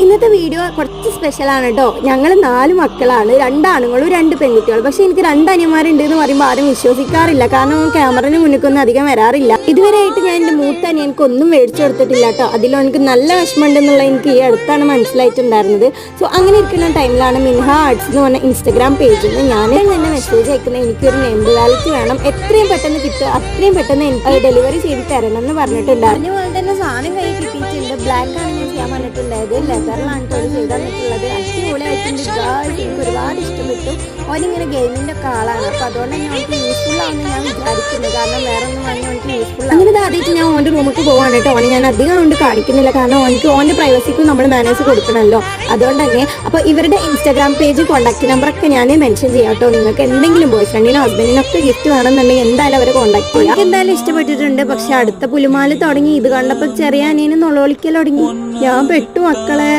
ഇന്നത്തെ വീഡിയോ കുറച്ച് സ്പെഷ്യലാണ് കേട്ടോ. ഞങ്ങൾ 4 മക്കളാണ്, 2 ആണുങ്ങളും 2 പെൺകുട്ടികളും. പക്ഷെ എനിക്ക് 2 അനിയന്മാരുണ്ട് എന്ന് പറയുമ്പോൾ ആരും വിശ്വസിക്കാറില്ല, കാരണം ക്യാമറന് മുന്നിക്കൊന്നും അധികം വരാറില്ല. ഇതുവരെയായിട്ട് ഞാൻ എൻ്റെ മൂത്ത അനിയനക്ക് ഒന്നും മേടിച്ചു കൊടുത്തിട്ടില്ല കേട്ടോ. അതിലെനിക്ക് നല്ല വിഷമമുണ്ടെന്നുള്ള എനിക്ക് ഈ അടുത്താണ് മനസ്സിലായിട്ടുണ്ടായിരുന്നത്. സോ അങ്ങനെ ഇരിക്കുന്ന ടൈമിലാണ് മിൻഹ ആർട്സ് എന്ന് പറഞ്ഞ ഇൻസ്റ്റഗ്രാം പേജിൽ നിന്ന് ഞാൻ തന്നെ മെസ്സേജ് അയക്കുന്നത്, എനിക്കൊരു നെയിംഡ് വാലറ്റ് വേണം, എത്രയും പെട്ടെന്ന് കിട്ടുക അത്രയും പെട്ടെന്ന് എനിക്ക് ഡെലിവറി ചെയ്ത് തരണം എന്ന് പറഞ്ഞിട്ടുണ്ടായിരുന്നു. അതുപോലെ തന്നെ സാധനം കൈ കിട്ടിയിട്ടുണ്ട്. ബ്ലാക്ക് ആണ് ഞാൻ ചെയ്യാൻ പറഞ്ഞിട്ടുണ്ടായത്, ലെതറിലാണ് ചെയ്ത് തന്നിട്ടുള്ളത്. അടിപൊളിയായിട്ടുണ്ട് ഗായ്സ്, എനിക്ക് ഒരുപാട് ഇഷ്ടപ്പെട്ടു. ഓനിങ്ങനെ ഗെയിമിൻ്റെ ഒക്കെ ആളാണ്, അപ്പോൾ അതുകൊണ്ട് തന്നെ അവർക്ക് യൂസ്ഫുൾ ആവുമെന്ന് ഞാൻ വിചാരിക്കുന്നത്, കാരണം വേറെ ഒന്നും വാങ്ങി അവർക്ക് യൂസ്ഫുൾ ആവും. അങ്ങനെ ആദ്യമായിട്ട് ഞാൻ ഓൻ്റെ റൂമിലേക്ക് പോകാൻ കേട്ടോ. ഓനെ ഞാൻ അധികം കൊണ്ട് കാണിക്കുന്നില്ല, കാരണം ഓനക്ക് ഓൻ്റെ പ്രൈവസിക്കും നമ്മൾ മാനേജ് കൊടുക്കണമല്ലോ. അതുകൊണ്ട് തന്നെ അപ്പോൾ ഇവരുടെ ഇൻസ്റ്റാഗ്രാം പേജ് കോൺടാക്ട് നമ്പറൊക്കെ ഞാൻ മെൻഷൻ ചെയ്യാം കേട്ടോ. നിങ്ങൾക്ക് എന്തെങ്കിലും ബോയ് ഫ്രണ്ടിനോ ഹസ്ബൻഡിനൊക്കെ ഗിഫ്റ്റ് വേണമെന്നുണ്ടെങ്കിൽ എന്തായാലും അവരെ കോൺടാക്ട് ചെയ്യാം. എനിക്ക് എന്തായാലും ഇഷ്ടപ്പെട്ടിട്ടുണ്ട്. പക്ഷെ അടുത്ത പുലിമാല് തുടങ്ങി ഇത് കണ്ടപ്പോൾ ചെറിയ അനിയന് നുളവിളിക്കൽ തുടങ്ങി. ഞാൻ പെട്ടു മക്കളെ.